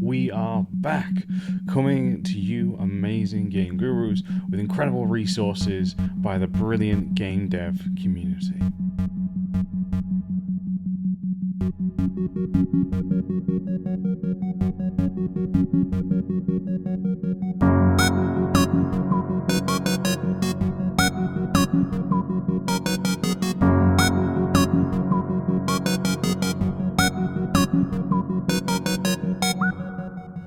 we are back, coming to you amazing game gurus with incredible resources by the brilliant game dev community.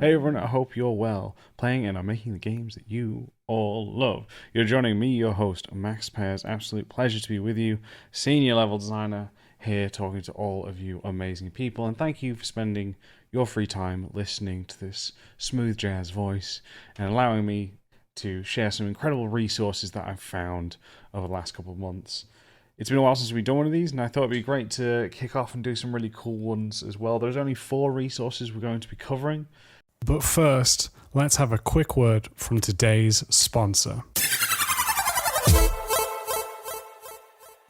Hey everyone, I hope you're well, playing and are making the games that you all love. You're joining me, your host, Max Pears. Absolute pleasure to be with you, senior level designer, here talking to all of you amazing people. And thank you for spending your free time listening to this smooth jazz voice and allowing me to share some incredible resources that I've found over the last couple of months. It's been a while since we've done one of these, and I thought it'd be great to kick off and do some really cool ones as well. There's only 4 resources we're going to be covering. But first, let's have a quick word from today's sponsor.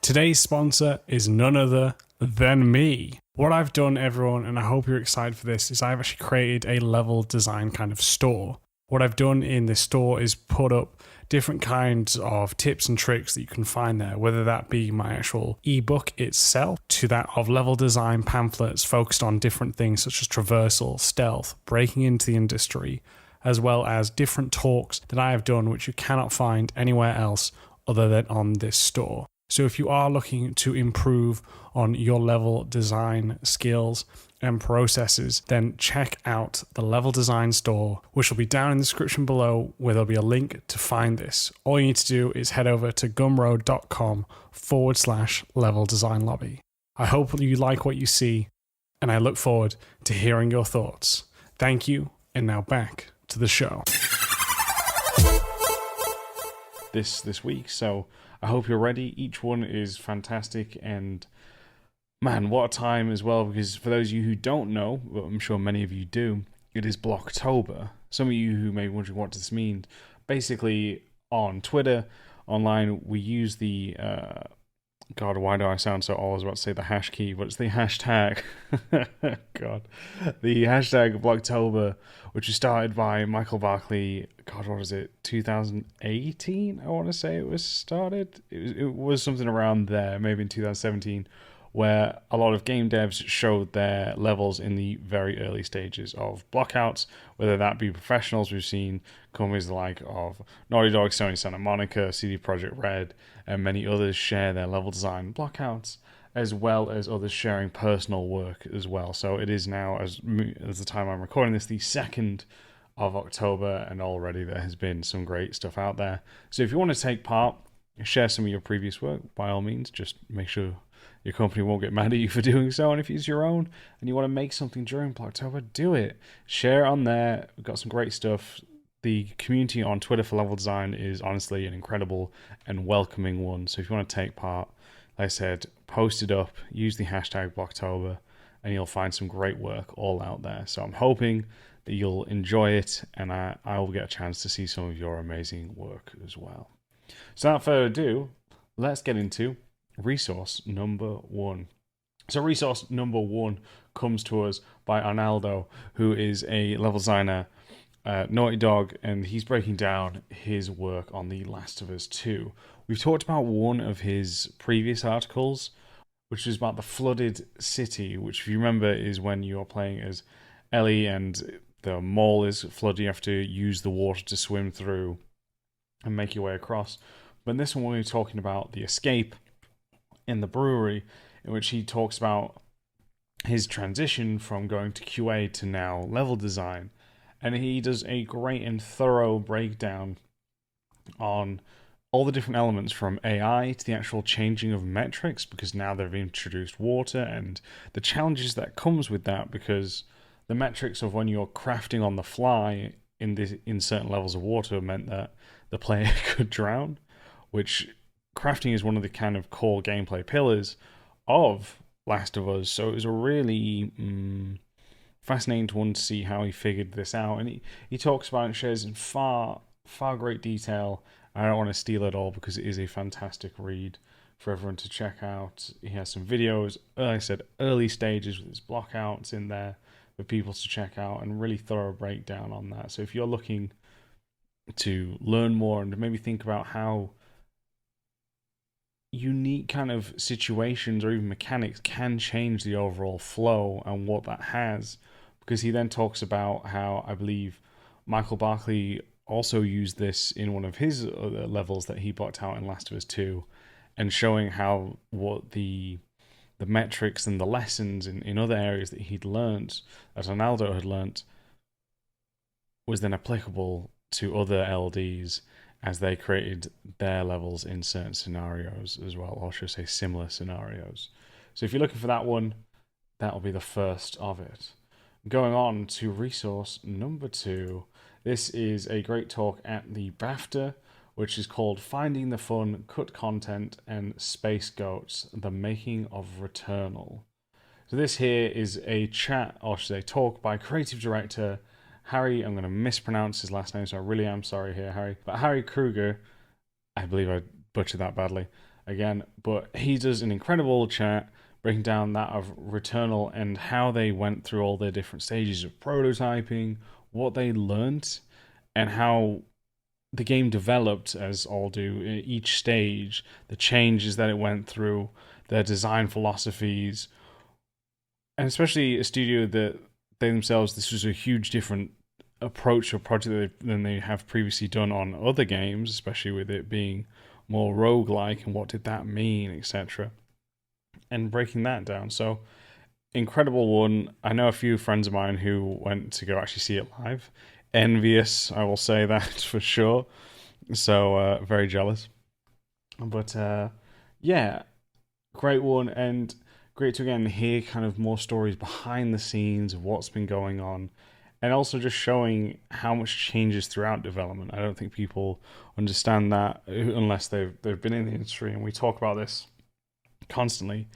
Today's sponsor is none other than me. What I've done, everyone, and I hope you're excited for this, is I've actually created a LevelDesign kind of store. What I've done in this store is put up different kinds of tips and tricks that you can find there, whether that be my actual ebook itself to that of LevelDesign pamphlets focused on different things such as traversal, stealth, breaking into the industry, as well as different talks that I have done which you cannot find anywhere else other than on this store. So if you are looking to improve on your LevelDesign skills and processes, then check out the LevelDesign store, which will be down in the description below, where there'll be a link to find this. All you need to do is head over to gumroad.com/LevelDesign lobby. I hope you like what you see, and I look forward to hearing your thoughts. Thank you, and now back to the show. This week, so I hope you're ready. Each one is fantastic, and man, what a time as well, because for those of you who don't know, but I'm sure many of you do, it is Blocktober. Some of you who may be wondering what this means, basically on Twitter, online, we use the God, why do I sound so old? I was about to say the hash key, but it's the hashtag. God. The hashtag Blocktober, which was started by Michael Barkley. God, what was it? 2018, I want to say it was started. It was something around there, maybe in 2017, where a lot of game devs showed their levels in the very early stages of blockouts, whether that be professionals. We've seen companies like of Naughty Dog, Sony Santa Monica, CD Projekt Red, and many others share their level design blockouts, as well as others sharing personal work as well. So it is now, as the time I'm recording this, the 2nd of October, and already there has been some great stuff out there. So if you want to take part, share some of your previous work, by all means, just make sure your company won't get mad at you for doing so. And if it's your own and you want to make something during Blocktober, do it. Share on there. We've got some great stuff. The community on Twitter for LevelDesign is honestly an incredible and welcoming one. So if you want to take part, like I said, post it up, use the hashtag Blocktober, and you'll find some great work all out there. So I'm hoping that you'll enjoy it, and I will get a chance to see some of your amazing work as well. So without further ado, let's get into resource number 1. So resource number 1 comes to us by Arnaldo, who is a level designer at Naughty Dog, and he's breaking down his work on The Last of Us 2. We've talked about one of his previous articles, which is about the flooded city, which, if you remember, is when you're playing as Ellie and the mall is flooded. You have to use the water to swim through and make your way across. But in this one, we're talking about the escape in the brewery, in which he talks about his transition from going to QA to now level design. And he does a great and thorough breakdown on all the different elements, from AI to the actual changing of metrics, because now they've introduced water and the challenges that comes with that, because the metrics of when you're crafting on the fly in certain levels of water meant that the player could drown, which crafting is one of the kind of core gameplay pillars of Last of Us. So it was a really fascinating one to see how he figured this out. And he talks about it and shares in far great detail. I don't want to steal it all because it is a fantastic read for everyone to check out. He has some videos, like I said, early stages with his blockouts in there. for people to check out and really thorough breakdown on that. So if you're looking to learn more and maybe think about how unique kind of situations or even mechanics can change the overall flow and what that has, because he then talks about how I believe Michael Barkley also used this in one of his other levels that he brought out in Last of Us 2, and showing how what the metrics and the lessons in other areas that he'd learned, that Ronaldo had learnt, was then applicable to other LDs as they created their levels in certain scenarios as well, or should I say similar scenarios. So if you're looking for that one, that'll be the first of it. Going on to resource number 2, this is a great talk at the BAFTA, which is called Finding the Fun, Cut Content, and Space Goats, The Making of Returnal. So this here is a chat, or should I say talk, by creative director Harry, I'm going to mispronounce his last name, so I really am sorry here, Harry. But Harry Kruger, I believe I butchered that badly again, but he does an incredible chat breaking down that of Returnal and how they went through all their different stages of prototyping, what they learnt, and how the game developed, as all do, each stage, the changes that it went through, their design philosophies, and especially a studio that they themselves, this was a huge different approach or project than they have previously done on other games, especially with it being more roguelike and what did that mean, etc. And breaking that down. So, incredible one. I know a few friends of mine who went to go actually see it live. Envious, I will say that for sure. So, very jealous. But, yeah, great one. And great to again hear kind of more stories behind the scenes of what's been going on, and also just showing how much changes throughout development. I don't think people understand that unless they've been in the industry, and we talk about this constantly,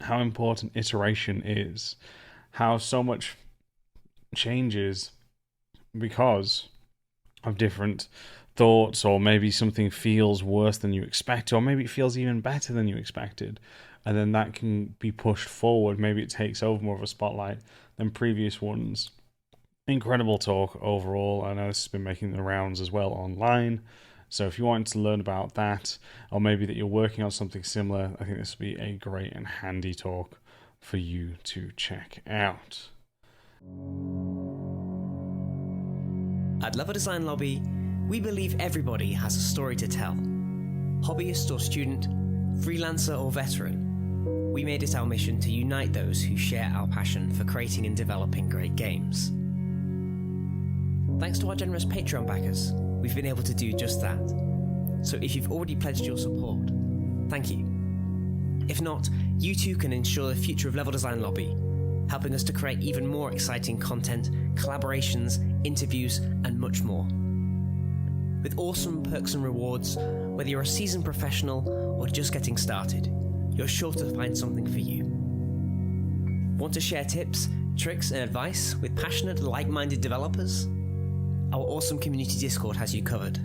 how important iteration is, how so much changes because of different thoughts, or maybe something feels worse than you expect, or maybe it feels even better than you expected, and then that can be pushed forward. Maybe it takes over more of a spotlight than previous ones. Incredible talk overall. I know this has been making the rounds as well online, so if you want to learn about that, or maybe that you're working on something similar, I think this would be a great and handy talk for you to check out. At LevelDesign Lobby, we believe everybody has a story to tell. Hobbyist or student, freelancer or veteran, we made it our mission to unite those who share our passion for creating and developing great games. Thanks to our generous Patreon backers, we've been able to do just that. So if you've already pledged your support, thank you. If not, you too can ensure the future of LevelDesign Lobby, helping us to create even more exciting content, collaborations, interviews, and much more. With awesome perks and rewards, whether you're a seasoned professional or just getting started, you're sure to find something for you. Want to share tips, tricks, and advice with passionate, like-minded developers? Our awesome community Discord has you covered.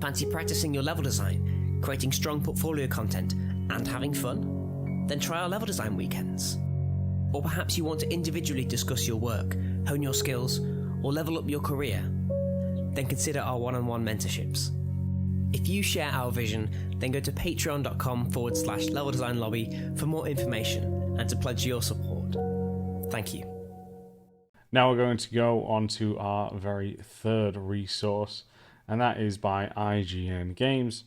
Fancy practicing your level design, creating strong portfolio content, and having fun? Then try our level design weekends. Or perhaps you want to individually discuss your work, hone your skills, or level up your career? Then consider our one-on-one mentorships. If you share our vision, then go to patreon.com/leveldesignlobby for more information and to pledge your support. Thank you. Now we're going to go on to our very third resource, and that is by IGN Games.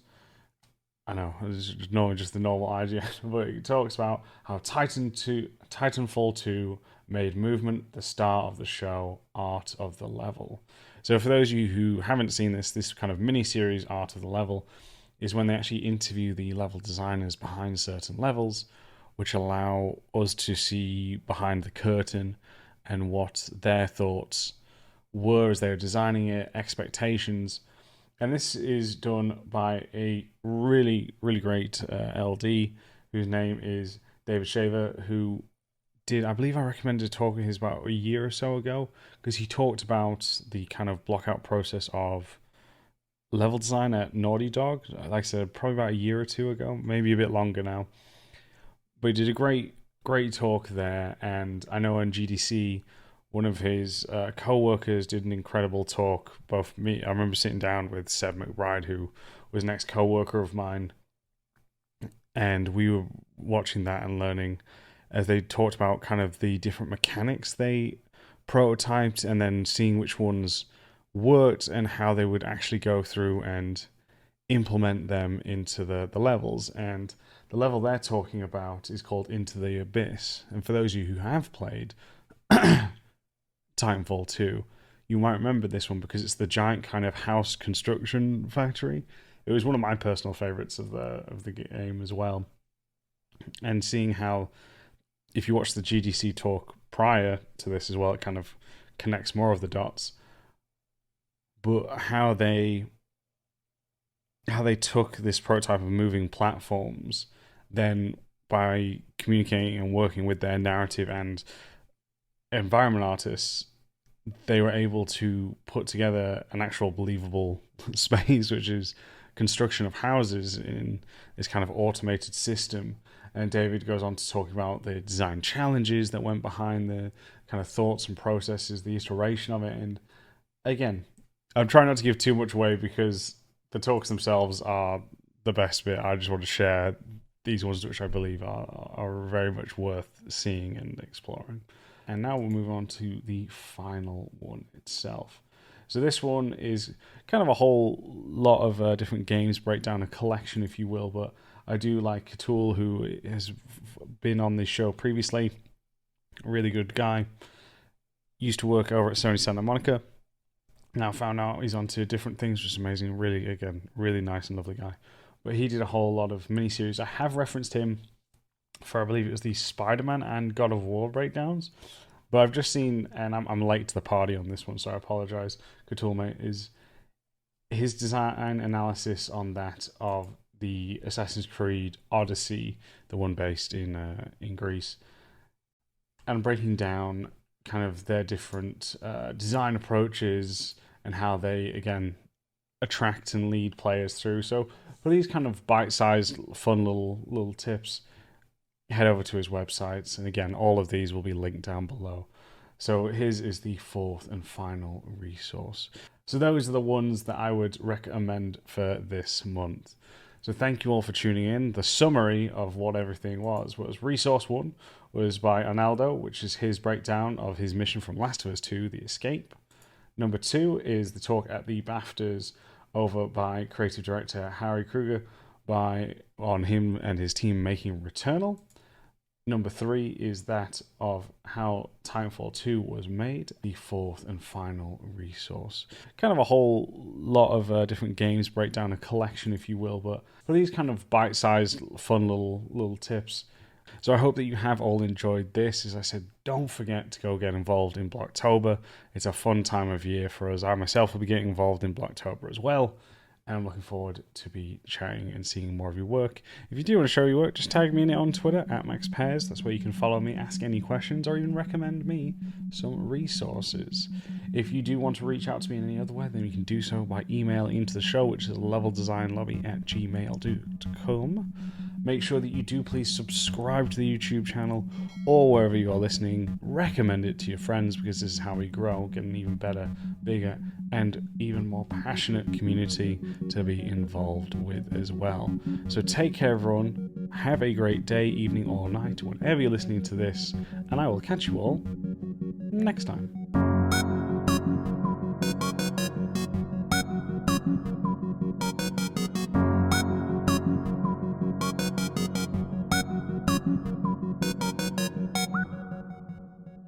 I know, it's normally just the normal IGN, but it talks about how Titanfall 2 made movement the star of the show, Art of the Level. So for those of you who haven't seen this kind of mini-series, Art of the Level, is when they actually interview the level designers behind certain levels, which allow us to see behind the curtain and what their thoughts were as they were designing it, expectations. And this is done by a really, really great LD, whose name is David Shaver, who did, I believe I recommended a talk of his about a year or so ago, because he talked about the kind of blockout process of level design at Naughty Dog. Like I said, probably about a year or two ago, maybe a bit longer now. But he did a great great talk there. And I know on GDC, one of his co-workers did an incredible talk. Both me, I remember sitting down with Seb McBride, who was an ex-co-worker of mine, and we were watching that and learning as they talked about kind of the different mechanics they prototyped, and then seeing which ones worked and how they would actually go through and implement them into the levels. And the level they're talking about is called Into the Abyss. And for those of you who have played Titanfall 2, you might remember this one because it's the giant kind of house construction factory. It was one of my personal favorites of the game as well. And seeing how, if you watch the GDC talk prior to this as well, it kind of connects more of the dots. But how they took this prototype of moving platforms, then by communicating and working with their narrative and environment artists, they were able to put together an actual believable space, which is construction of houses in this kind of automated system. And David goes on to talk about the design challenges that went behind the kind of thoughts and processes, the iteration of it. And again, I'm trying not to give too much away because the talks themselves are the best bit. I just want to share these ones which I believe are very much worth seeing and exploring. And now we'll move on to the final one itself. So this one is kind of a whole lot of different games breakdown, a collection, if you will. But I do like Katul, who has been on this show previously. A really good guy. Used to work over at Sony Santa Monica. Now found out he's onto different things, which is amazing. Really, again, really nice and lovely guy. But he did a whole lot of miniseries. I have referenced him for, I believe it was the Spider-Man and God of War breakdowns. But I've just seen, and I'm late to the party on this one, so I apologize, Katul, mate, is his design analysis on that of the Assassin's Creed Odyssey, the one based in Greece, and breaking down kind of their different design approaches and how they, again, attract and lead players through. So for these kind of bite-sized, fun little tips, head over to his websites. And again, all of these will be linked down below. So his is the fourth and final resource. So those are the ones that I would recommend for this month. So thank you all for tuning in. The summary of what everything was resource 1 was by Arnaldo, which is his breakdown of his mission from Last of Us 2, The Escape. Number 2 is the talk at the BAFTAs over by creative director Harry Kruger on him and his team making Returnal. Number 3 is that of how Titanfall 2 was made, the fourth and final resource. Kind of a whole lot of different games breakdown, a collection, if you will, but for these kind of bite-sized, fun little tips. So I hope that you have all enjoyed this. As I said, don't forget to go get involved in Blocktober. It's a fun time of year for us. I myself will be getting involved in Blocktober as well. And I'm looking forward to be chatting and seeing more of your work. If you do want to show your work, just tag me in it on Twitter @MaxPairs. That's where you can follow me, ask any questions, or even recommend me some resources. If you do want to reach out to me in any other way, then you can do so by email into the show, which is leveldesignlobby@gmail.com. Make sure that you do please subscribe to the YouTube channel or wherever you are listening. Recommend it to your friends because this is how we grow, get an even better, bigger, and even more passionate community to be involved with as well. So take care, everyone. Have a great day, evening, or night, whenever you're listening to this, and I will catch you all next time.